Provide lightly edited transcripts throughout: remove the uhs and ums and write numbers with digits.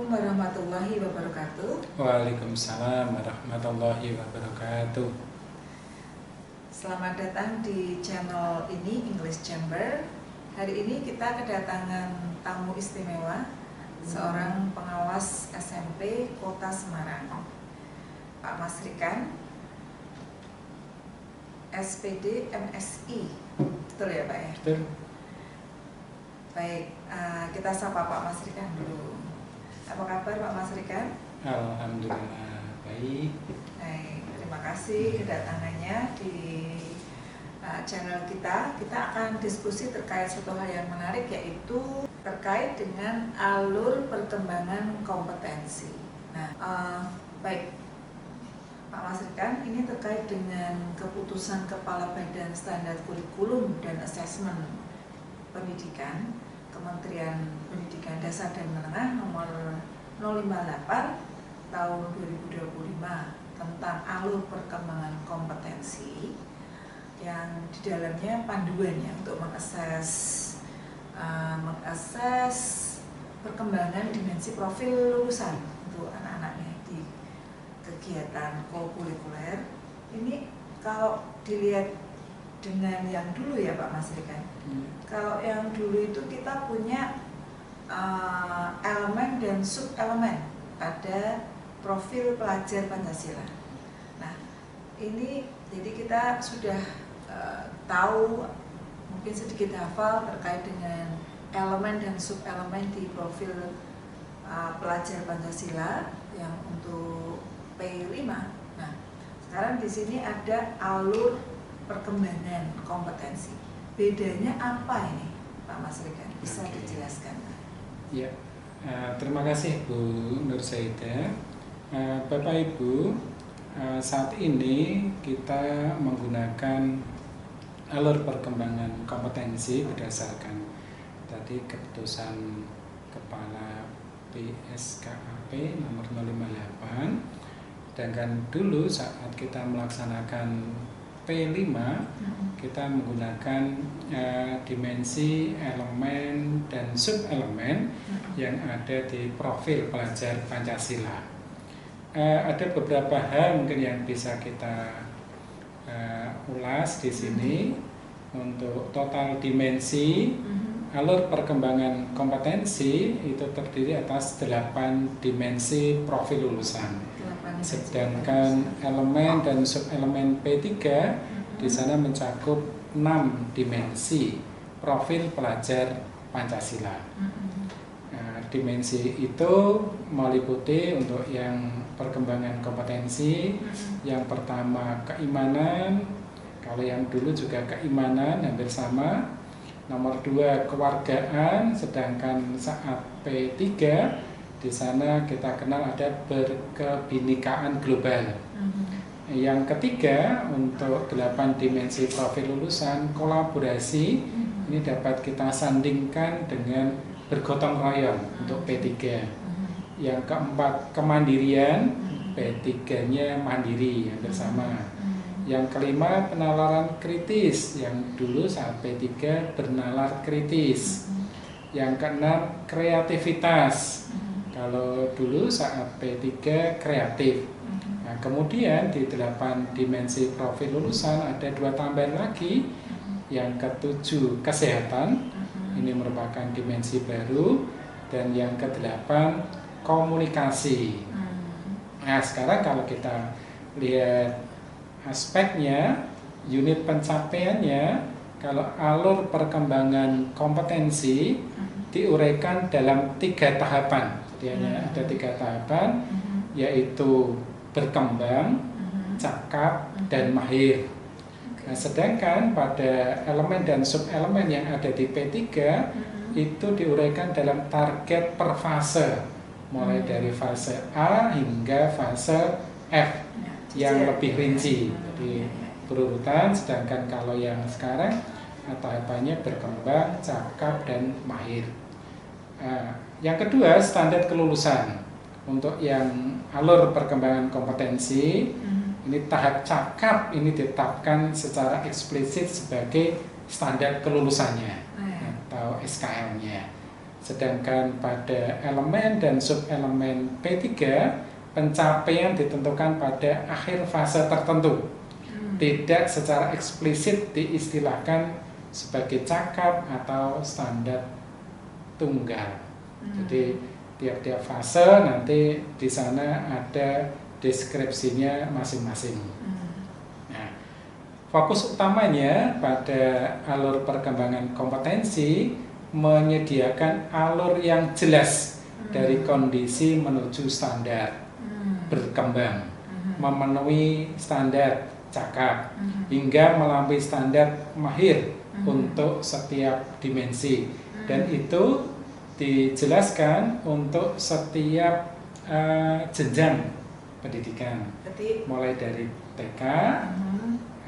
Assalamualaikum warahmatullahi wabarakatuh. Waalaikumsalam warahmatullahi wabarakatuh. Selamat datang di channel ini, English Chamber. Hari ini kita kedatangan tamu istimewa, seorang pengawas SMP Kota Semarang, Pak Mas Rikan, SPD MSI. Betul ya Pak ya? Betul. Baik, kita sapa Pak Mas Rikan dulu. Apa kabar Pak Mas Rikan? Alhamdulillah baik. Baik, terima kasih kedatangannya di channel kita. Kita akan diskusi terkait suatu hal yang menarik, yaitu terkait dengan alur perkembangan kompetensi. Nah, baik Pak Mas Rikan, ini terkait dengan keputusan Kepala Badan Standar Kurikulum dan Asesmen Pendidikan Kementerian Pendidikan Dasar dan Menengah nomor 058 tahun 2025 tentang alur perkembangan kompetensi, yang di dalamnya panduannya untuk mengakses perkembangan dimensi profil lulusan untuk anak-anaknya di kegiatan kokurikuler. Ini kalau dilihat dengan yang dulu ya Pak Mas Rikan, kalau yang dulu itu kita punya elemen dan sub-elemen pada profil pelajar Pancasila. Nah, ini jadi kita sudah tahu, mungkin sedikit hafal terkait dengan elemen dan sub-elemen di profil pelajar Pancasila yang untuk P5. Nah, sekarang di sini ada alur perkembangan kompetensi. Bedanya apa ini, Pak Mas Rikan? Bisa dijelaskan? Ya, terima kasih Bu Nur Saida. Bapak Ibu, saat ini kita menggunakan alur perkembangan kompetensi berdasarkan tadi keputusan Kepala PSKAP nomor 058. Sedangkan dulu saat kita melaksanakan P5, kita menggunakan dimensi elemen dan sub-elemen yang ada di profil pelajar Pancasila. Ada beberapa hal mungkin yang bisa kita ulas di sini. Untuk total dimensi alur perkembangan kompetensi itu terdiri atas 8 dimensi profil lulusan. Sedangkan elemen dan sub-elemen P3 di sana mencakup 6 dimensi profil pelajar Pancasila. Dimensi itu meliputi untuk yang perkembangan kompetensi, yang pertama keimanan, kalau yang dulu juga keimanan hampir sama. Nomor 2 kewargaan, sedangkan saat P3 di sana kita kenal ada berkebinekaan global. Yang ketiga untuk 8 dimensi profil lulusan, kolaborasi, ini dapat kita sandingkan dengan bergotong royong untuk P3. Yang keempat kemandirian, P3-nya mandiri yang bersama. Yang kelima penalaran kritis, yang dulu saat P3 bernalar kritis. Yang keenam kreativitas, kalau dulu saat P3 kreatif. Nah, kemudian di 8 dimensi profil lulusan ada 2 tambahan lagi. Yang ketujuh kesehatan, ini merupakan dimensi baru. Dan yang ke-8 komunikasi. Nah, sekarang kalau kita lihat aspeknya, unit pencapaiannya, kalau alur perkembangan kompetensi diuraikan dalam 3 tahapan. Jadi ada 3 tahapan, yaitu berkembang, cakap, dan mahir. Nah, sedangkan pada elemen dan sub-elemen yang ada di P3 itu diuraikan dalam target per fase, mulai dari fase A hingga fase F yang lebih rinci. Jadi berurutan, sedangkan kalau yang sekarang tahapannya berkembang, cakap, dan mahir. Yang kedua, standar kelulusan. Untuk yang alur perkembangan kompetensi, ini tahap cakap ini ditetapkan secara eksplisit sebagai standar kelulusannya atau SKL-nya. Sedangkan pada elemen dan subelemen P3, pencapaian ditentukan pada akhir fase tertentu. Tidak secara eksplisit diistilahkan sebagai cakap atau standar tunggal. Jadi tiap-tiap fase nanti di sana ada deskripsinya masing-masing. Nah, fokus utamanya pada alur perkembangan kompetensi menyediakan alur yang jelas dari kondisi menuju standar berkembang, memenuhi standar cakap hingga melampaui standar mahir untuk setiap dimensi, dan itu dijelaskan untuk setiap jenjang pendidikan, mulai dari TK,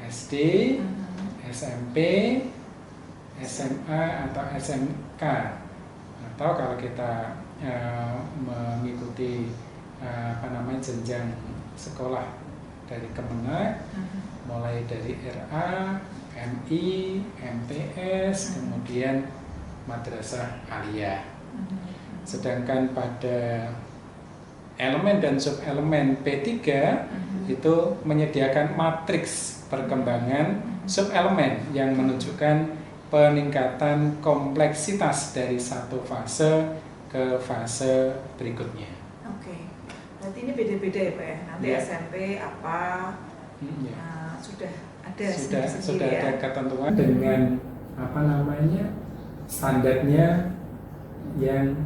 SD, SMP, SMA atau SMK, atau kalau kita mengikuti jenjang sekolah dari Kemenak, mulai dari RA, MI, MTS, kemudian madrasah aliyah. Sedangkan pada elemen dan subelemen P3 itu menyediakan matriks perkembangan subelemen yang menunjukkan peningkatan kompleksitas dari satu fase ke fase berikutnya. Oke, berarti ini beda-beda ya Pak ya? Nanti SMP apa, sudah ada sudah ada ketentuan dengan standarnya yang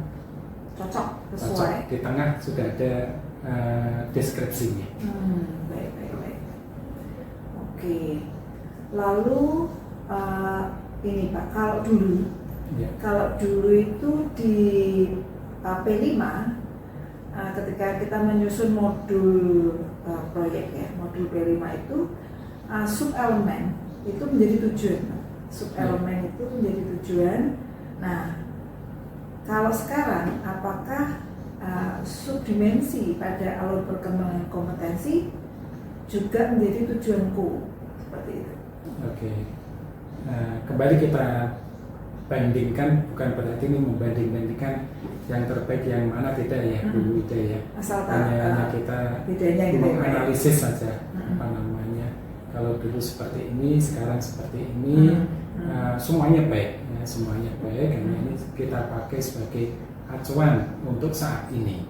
cocok, sesuai. Cocok. Di tengah sudah ada deskripsinya. Baik. Oke, lalu ini Pak, kalau dulu itu di P5 ketika kita menyusun modul proyek ya, modul P5 itu subelemen itu menjadi tujuan. Subelemen itu menjadi tujuan. Nah, kalau sekarang apakah subdimensi pada alur perkembangan kompetensi juga menjadi tujuanku seperti itu? Oke. Kembali kita bandingkan, bukan berarti ini membanding-bandingkan yang terbaik yang mana, tidak ya, Bu Ida ya. Hanya kita menganalisis saja kalau dulu seperti ini, sekarang seperti ini, semuanya baik, ya, semuanya baik, karena ini kita pakai sebagai acuan untuk saat ini.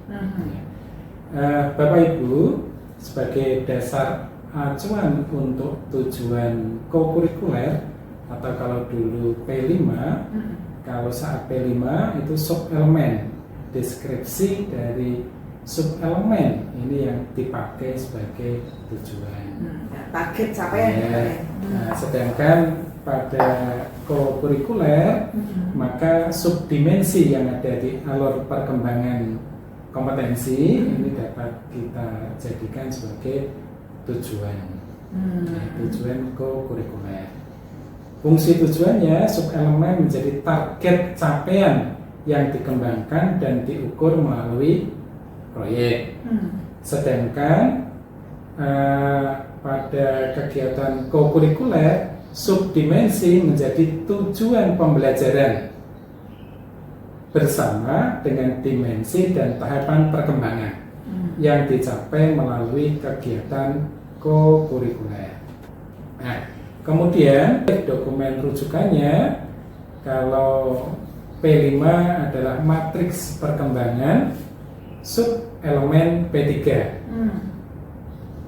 Bapak Ibu, sebagai dasar acuan untuk tujuan kokurikuler, atau kalau dulu P5, kalau saat P5 itu subelemen, deskripsi dari subelemen ini yang dipakai sebagai tujuan. Target capaian. Nah, sedangkan pada kokurikuler, maka subdimensi yang ada di alur perkembangan kompetensi ini dapat kita jadikan sebagai tujuan. Tujuan kokurikuler. Fungsi tujuannya, subelemen menjadi target capaian yang dikembangkan dan diukur melalui proyek. Sedangkan pada kegiatan kokurikuler, subdimensi menjadi tujuan pembelajaran bersama dengan dimensi dan tahapan perkembangan yang dicapai melalui kegiatan kokurikuler. Nah, kemudian dokumen rujukannya, kalau P5 adalah matriks perkembangan subelemen P3.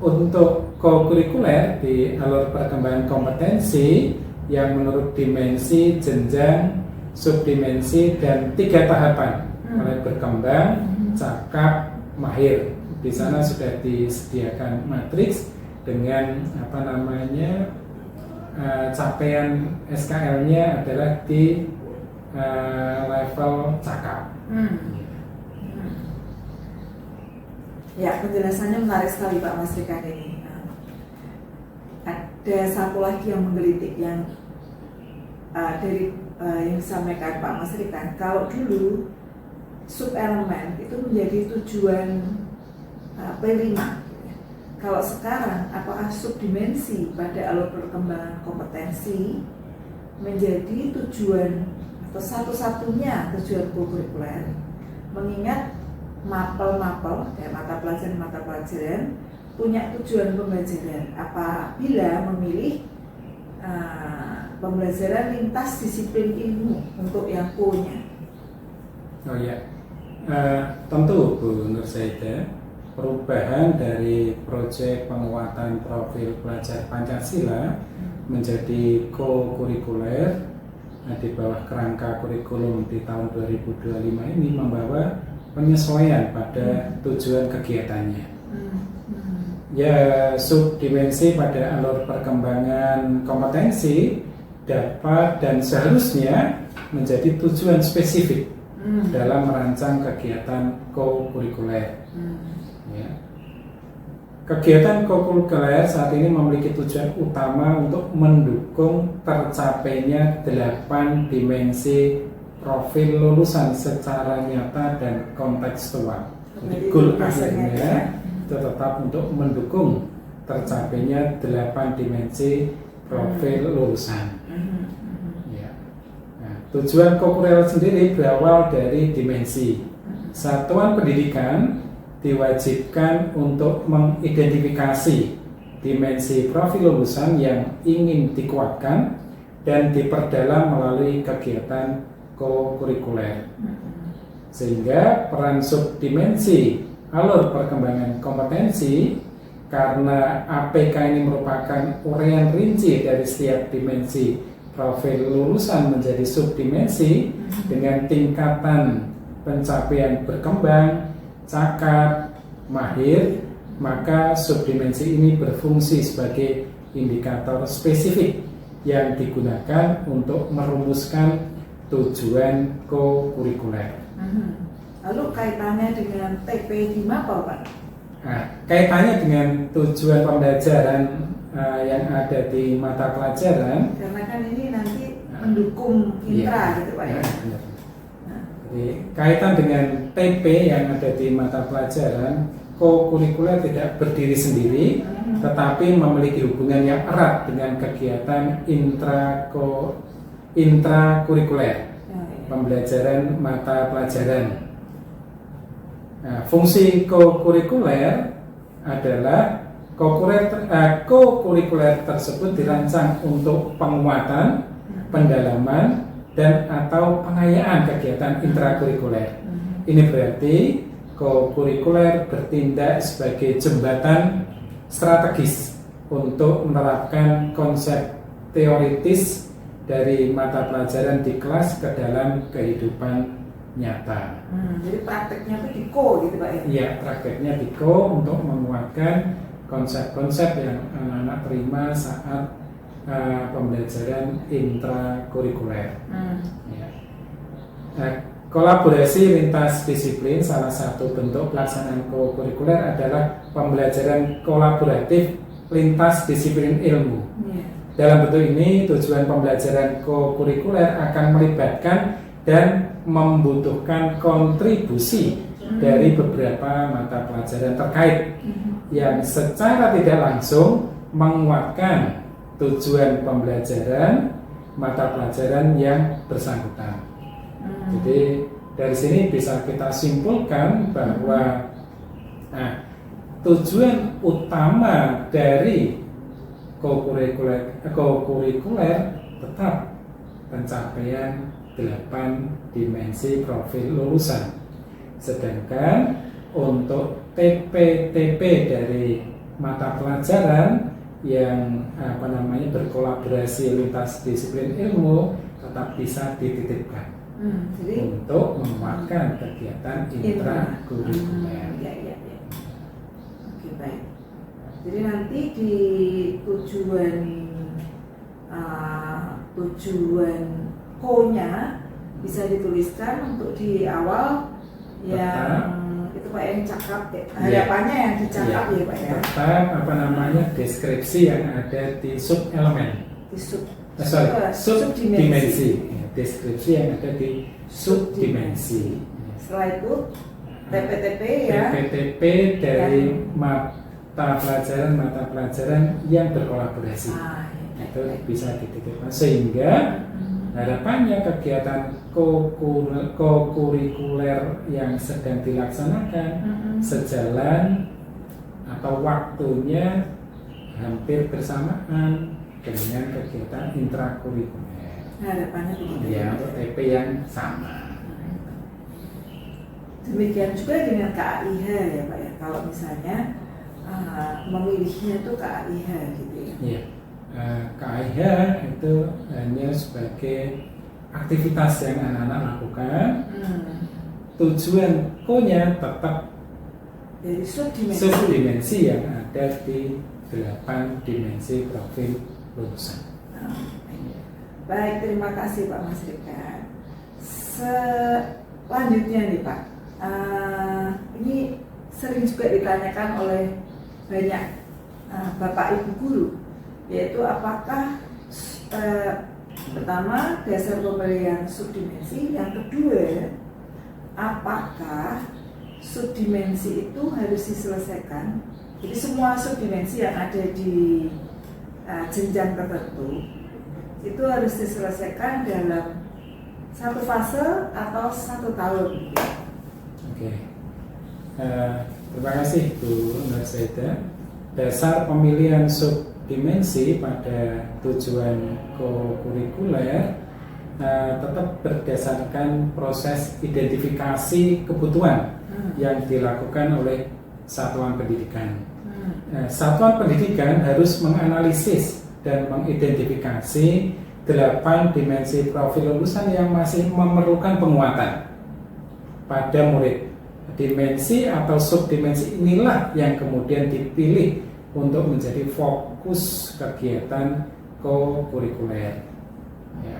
Untuk kokurikuler di alur perkembangan kompetensi yang menurut dimensi, jenjang, subdimensi, dan 3 tahapan, mulai berkembang, cakap, mahir. Di sana sudah disediakan matriks dengan capaian SKL-nya adalah di level cakap. Ya, penjelasannya menarik sekali Pak Mas Rikan ini. Ada satu lagi yang menggelitik yang dari yang disampaikan Pak Mas Rikan. Kalau dulu subelemen itu menjadi tujuan P5. Kalau sekarang, apakah subdimensi pada alur perkembangan kompetensi menjadi tujuan atau satu-satunya tujuan kurikuler, mengingat mapel-mapel kayak mata pelajaran punya tujuan pembelajaran apabila memilih pembelajaran lintas disiplin ilmu untuk yang punya. Oh ya, tentu Bu Nur Saidah, perubahan dari proyek penguatan profil pelajar Pancasila menjadi co-kurikuler di bawah kerangka kurikulum di tahun 2025 ini membawa penyesuaian pada tujuan kegiatannya. Ya, subdimensi pada alur perkembangan kompetensi dapat dan seharusnya menjadi tujuan spesifik dalam merancang kegiatan co-kurikuler. Ya. Kegiatan co-kurikuler saat ini memiliki tujuan utama untuk mendukung tercapainya 8 dimensi profil lulusan secara nyata dan kontekstual. Jadi goal akhirnya itu tetap untuk mendukung tercapainya 8 dimensi profil lulusan. Ya. Nah, tujuan co-kurikuler sendiri berawal dari dimensi. Satuan pendidikan diwajibkan untuk mengidentifikasi dimensi profil lulusan yang ingin dikuatkan dan diperdalam melalui kegiatan co-kurikuler. Sehingga peran subdimensi alur perkembangan kompetensi, karena APK ini merupakan uraian rinci dari setiap dimensi profil lulusan menjadi subdimensi dengan tingkatan pencapaian berkembang, cakap, mahir, maka subdimensi ini berfungsi sebagai indikator spesifik yang digunakan untuk merumuskan tujuan co-kurikuler. Lalu kaitannya dengan TP di MAPEL, Pak? Nah, kaitannya dengan tujuan pembelajaran yang ada di mata pelajaran. Karena kan ini nanti mendukung intra, gitu Pak ya. Jadi, kaitan dengan TP yang ada di mata pelajaran, co-kurikuler tidak berdiri sendiri, tetapi memiliki hubungan yang erat dengan kegiatan intrakurikuler, pembelajaran mata pelajaran. Nah, fungsi co-kurikuler adalah co-kurikuler tersebut dirancang untuk penguatan, pendalaman, dan atau pengayaan kegiatan intrakurikuler. Ini berarti co-kurikuler bertindak sebagai jembatan strategis untuk menerapkan konsep teoritis dari mata pelajaran di kelas ke dalam kehidupan nyata. Jadi prakteknya itu di co gitu Pak ya? Iya, prakteknya di co untuk menguatkan konsep-konsep yang anak-anak terima saat pembelajaran intrakurikuler. Ya. Nah, kolaborasi lintas disiplin, salah satu bentuk pelaksanaan co-kurikuler adalah pembelajaran kolaboratif lintas disiplin ilmu. Dalam bentuk ini, tujuan pembelajaran co-kurikuler akan melibatkan dan membutuhkan kontribusi dari beberapa mata pelajaran terkait yang secara tidak langsung menguatkan tujuan pembelajaran mata pelajaran yang bersangkutan. Jadi dari sini bisa kita simpulkan bahwa tujuan utama dari co-kurikuler tetap pencapaian 8 dimensi profil lulusan. Sedangkan untuk TP-TP dari mata pelajaran yang berkolaborasi lintas disiplin ilmu tetap bisa dititipkan untuk menguatkan kegiatan intrakurikuler. Oke, baik. Jadi nanti di tujuan ko-nya bisa dituliskan untuk di awal yang itu Pak yang cakap harapannya yang dicakap ya Pak ya. Tetap deskripsi yang ada di sub elemen. Di subdimensi. Deskripsi yang ada di subdimensi. Setelah itu TP-TP ya. TP-TP dari mata pelajaran yang berkolaborasi. Itu bisa dititipkan sehingga Harapannya kegiatan kokurikuler yang sedang dilaksanakan sejalan atau waktunya hampir bersamaan dengan kegiatan intrakurikuler. Harapannya begitu. Ya, untuk TP yang sama. Demikian juga dengan KAIH ya Pak ya. Kalau misalnya memilihnya itu KAIH gitu ya. Iya. KAIH itu hanya sebagai aktivitas yang anak-anak lakukan. Tujuan ko-nya tetap dari subdimensi yang ada di 8 dimensi profil lulusan. Baik, terima kasih Pak Mas Rika. Selanjutnya nih Pak, ini sering juga ditanyakan oleh banyak Bapak Ibu guru, yaitu apakah pertama dasar pemilihan subdimensi, yang kedua apakah subdimensi itu harus diselesaikan. Jadi semua subdimensi yang ada di jenjang tertentu itu harus diselesaikan dalam satu fase atau 1 tahun. Oke. Terima kasih Bu Nursaida. Dasar pemilihan subdimensi pada tujuan kokurikuler tetap berdasarkan proses identifikasi kebutuhan yang dilakukan oleh satuan pendidikan. Satuan pendidikan harus menganalisis dan mengidentifikasi 8 dimensi profil lulusan yang masih memerlukan penguatan pada murid. Dimensi atau subdimensi inilah yang kemudian dipilih untuk menjadi fokus kegiatan kokurikuler. Ya.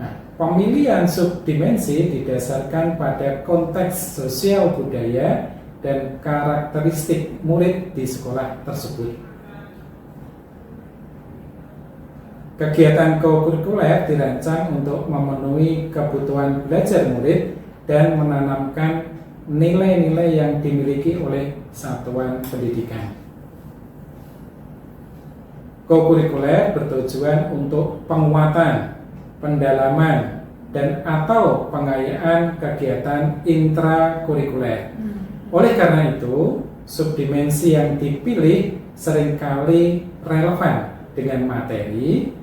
Nah, pemilihan subdimensi didasarkan pada konteks sosial budaya dan karakteristik murid di sekolah tersebut. Kegiatan kokurikuler dirancang untuk memenuhi kebutuhan belajar murid dan menanamkan nilai-nilai yang dimiliki oleh satuan pendidikan. Kokurikuler bertujuan untuk penguatan, pendalaman, dan atau pengayaan kegiatan intrakurikuler. Oleh karena itu, subdimensi yang dipilih seringkali relevan dengan materi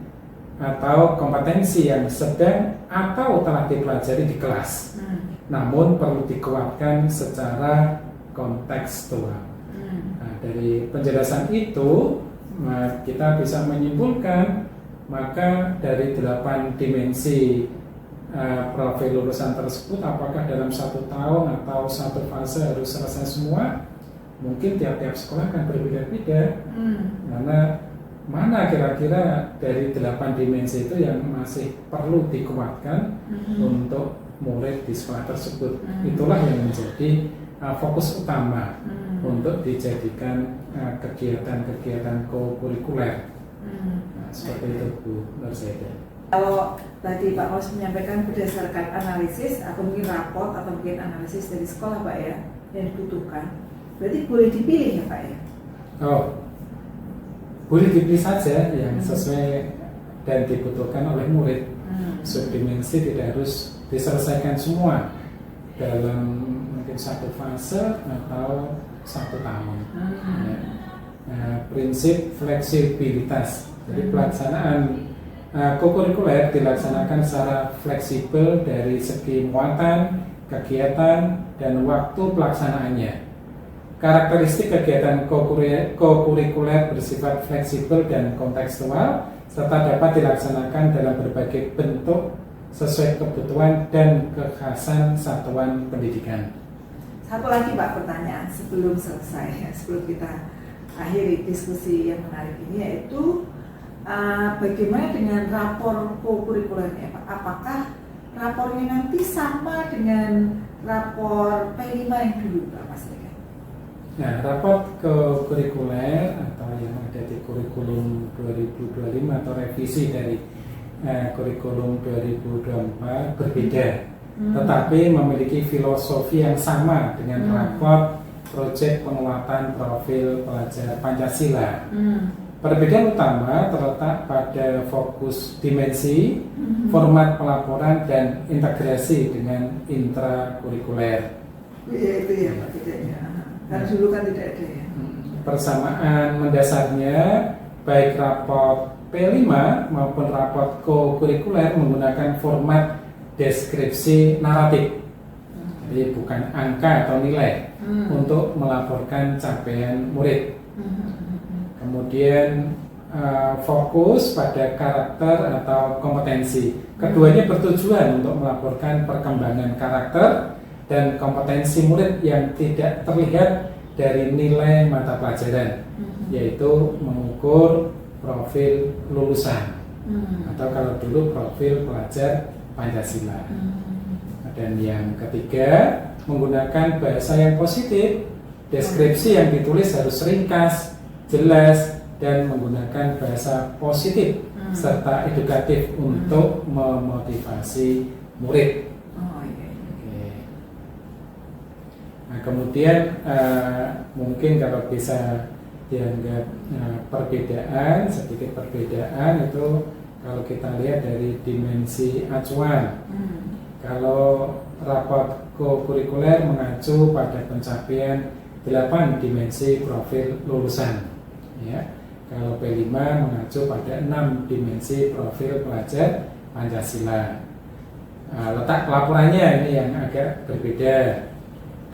atau kompetensi yang sedang atau telah dipelajari di kelas. Namun perlu dikuatkan secara kontekstual. Nah, dari penjelasan itu kita bisa menyimpulkan maka dari 8 dimensi profil lulusan tersebut apakah dalam 1 tahun atau 1 fase harus selesai semua, mungkin tiap-tiap sekolah akan berbeda-beda. Karena mana kira-kira dari 8 dimensi itu yang masih perlu dikuatkan untuk murid di sekolah tersebut. Itulah yang menjadi fokus utama untuk dijadikan kegiatan-kegiatan kokurikuler. Nah, seperti itu Bu Nursaida. Kalau tadi Pak Mas menyampaikan berdasarkan analisis atau mungkin raport atau mungkin analisis dari sekolah Pak ya yang dibutuhkan, berarti boleh dipilih ya Pak ya? Oh, boleh dipilih saja yang sesuai dan dibutuhkan oleh murid. Subdimensi tidak harus diselesaikan semua dalam mungkin 1 fase atau 1 tahun. Ya. Prinsip fleksibilitas. Jadi pelaksanaan kokurikuler dilaksanakan secara fleksibel dari segi muatan, kegiatan, dan waktu pelaksanaannya. Karakteristik kegiatan kokurikuler bersifat fleksibel dan kontekstual, serta dapat dilaksanakan dalam berbagai bentuk sesuai kebutuhan dan kekhasan satuan pendidikan. Satu lagi Pak pertanyaan sebelum selesai, sebelum kita akhiri diskusi yang menarik ini, yaitu bagaimana dengan rapor kokurikulernya Pak? Apakah rapornya nanti sama dengan rapor P5 yang dulu Pak Mas Rika? Nah, raport kokurikuler atau yang ada di kurikulum 2025 atau revisi dari kurikulum 2024 berbeda, tetapi memiliki filosofi yang sama dengan raport proyek penguatan profil pelajar Pancasila. Perbedaan utama terletak pada fokus dimensi, format pelaporan, dan integrasi dengan intrakurikuler. Iya itu ya Pak, bedanya. Karena dulu kan tidak ada ya. Persamaan mendasarnya baik raport P5 maupun raport co-kurikuler menggunakan format deskripsi naratif. Jadi bukan angka atau nilai untuk melaporkan capaian murid. Kemudian fokus pada karakter atau kompetensi. Keduanya bertujuan untuk melaporkan perkembangan karakter dan kompetensi murid yang tidak terlihat dari nilai mata pelajaran, yaitu mengukur profil lulusan atau kalau dulu profil pelajar Pancasila. Dan yang ketiga, menggunakan bahasa yang positif. Deskripsi yang ditulis harus ringkas, jelas, dan menggunakan bahasa positif serta edukatif untuk memotivasi murid. Oke. Nah, kemudian mungkin kalau bisa dianggap perbedaan, sedikit perbedaan itu kalau kita lihat dari dimensi acuan. Kalau raport co-kurikuler mengacu pada pencapaian 8 dimensi profil lulusan, ya. Kalau P5 mengacu pada 6 dimensi profil pelajar Pancasila. Letak pelaporannya ini yang agak berbeda.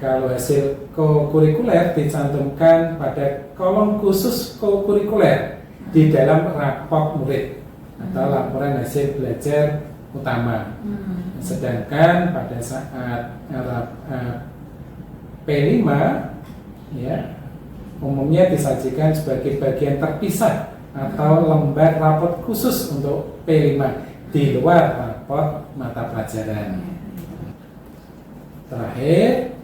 Kalau hasil co-kurikuler dicantumkan pada kolom khusus co-kurikuler di dalam raport murid atau laporan hasil belajar utama. Sedangkan pada saat P5 ya umumnya disajikan sebagai bagian terpisah atau lembar raport khusus untuk P5 di luar raport mata pelajaran. Terakhir,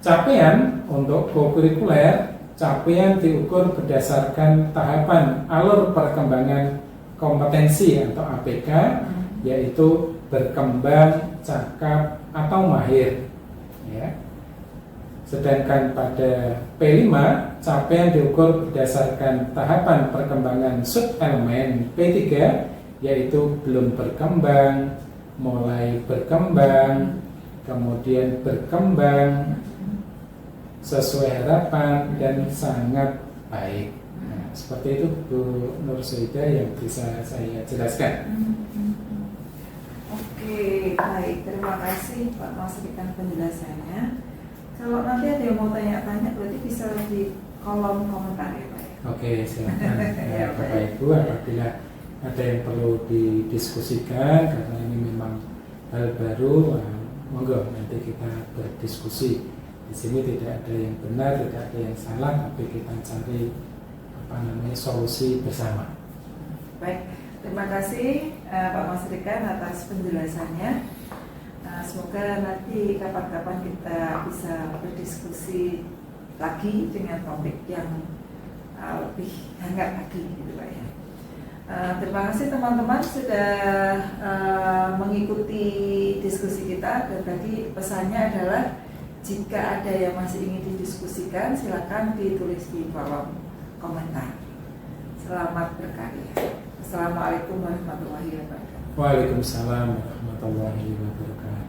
capaian untuk co-kurikuler, capaian diukur berdasarkan tahapan alur perkembangan kompetensi atau APK, yaitu berkembang, cakap, atau mahir, ya. Sedangkan pada P5, capaian diukur berdasarkan tahapan perkembangan sub-elemen P3, yaitu belum berkembang, mulai berkembang, kemudian berkembang, sesuai harapan, dan sangat baik. Nah, seperti itu Bu Nur Saidah yang bisa saya jelaskan. Oke, baik. Terima kasih Pak Mas berikan penjelasannya. Kalau nanti ada yang mau tanya-tanya, berarti bisa di kolom komentar ya Pak. Oke, silakan. Ya, Bapak Ibu, apabila ada yang perlu didiskusikan karena ini memang hal baru, monggo nanti kita berdiskusi. Di sini tidak ada yang benar, tidak ada yang salah, tapi kita cari solusi bersama. Baik, terima kasih Pak Mas Rikan atas penjelasannya. Semoga nanti kapan-kapan kita bisa berdiskusi lagi dengan topik yang lebih hangat lagi, gitu Pak ya. Terima kasih teman-teman sudah mengikuti diskusi kita. Dan tadi pesannya adalah jika ada yang masih ingin didiskusikan, silakan ditulis di kolom komentar. Selamat berkarya. Assalamualaikum warahmatullahi wabarakatuh. Waalaikumsalam warahmatullahi wabarakatuh.